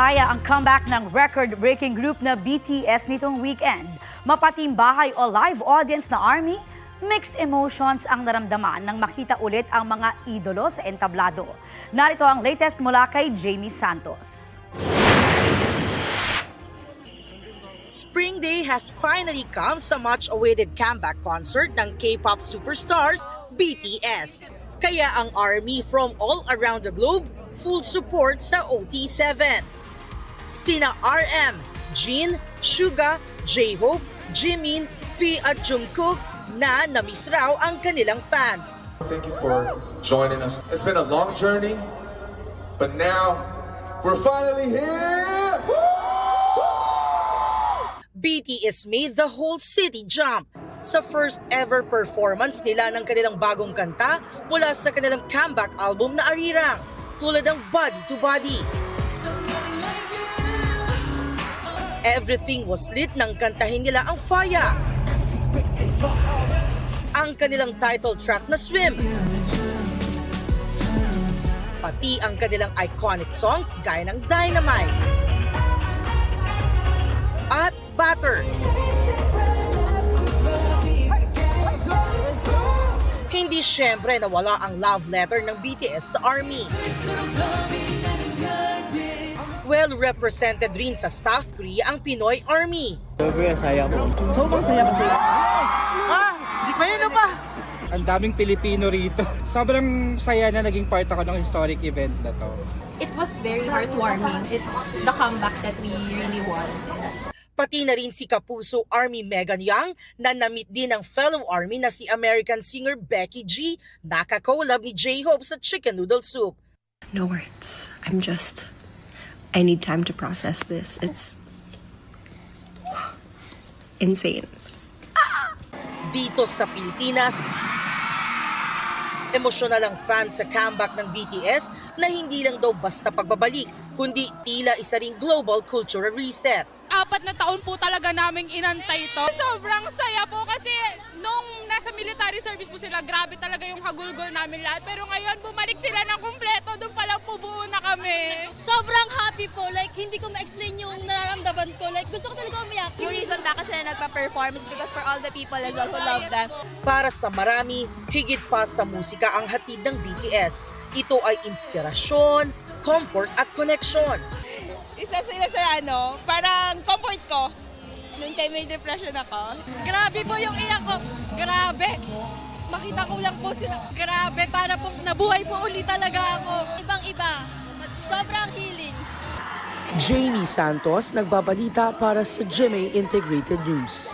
Nagaya ang comeback ng record-breaking group na BTS nitong weekend. Mapatimbahay o live audience na ARMY, mixed emotions ang naramdaman nang makita ulit ang mga idolo sa entablado. Narito ang latest mula kay Jamie Santos. Spring Day has finally come sa much-awaited comeback concert ng K-pop superstars BTS. Kaya ang ARMY from all around the globe, full support sa OT7. Sina RM, Jin, Suga, J-Hope, Jimin, V at Jungkook na namiss raw ang kanilang fans. Thank you for joining us. It's been a long journey, but now we're finally here! BTS made the whole city jump sa first ever performance nila ng kanilang bagong kanta mula sa kanilang comeback album na Arirang, tulad ng Body to Body. Everything was lit nang kantahin nila ang Faya, ang kanilang title track na Swim, pati ang kanilang iconic songs gaya ng Dynamite at Butter. Hindi syempre nawala ang love letter ng BTS sa ARMY. Well represented rin sa South Korea ang Pinoy ARMY. Sobrang saya mo. Sobrang saya kasi. Di pa yun pa? Ang daming Pilipino rito. Sobrang saya na naging part ako ng historic event na to. It was very heartwarming. It's the comeback that we really want. Pati na rin si Kapuso ARMY Megan Young na na-meet din ng fellow ARMY na si American singer Becky G, naka-collab ni J-Hope sa Chicken Noodle Soup. No words. I need time to process this. It's insane. Dito sa Pilipinas, emosyonal ang fans sa comeback ng BTS na hindi lang daw basta pagbabalik, kundi tila isa ring global cultural reset. 4 na taon po talaga naming inantay ito. Sobrang saya po kasi nung nasa military service po sila, grabe talaga yung hagulgol namin lahat. Pero ngayon, bumalik sila ng kumpleto, doon pa lang po buo na kami. Sobrang happy po, like hindi ko ma-explain yung nararamdaman ko. Like gusto ko talaga umiyak. Yung reason bakit sila nagpa-perform is because for all the people as well who love them. Para sa marami, higit pa sa musika ang hatid ng BTS. Ito ay inspirasyon, comfort at connection. Isa sila sa parang comfort ko. Noong time may depression ako. Grabe po yung iyak ko. Grabe. Makita ko lang po sila. Grabe, para po nabuhay po ulit talaga ako. Ibang-iba. Sobrang healing. Jamie Santos, nagbabalita para sa GMA Integrated News.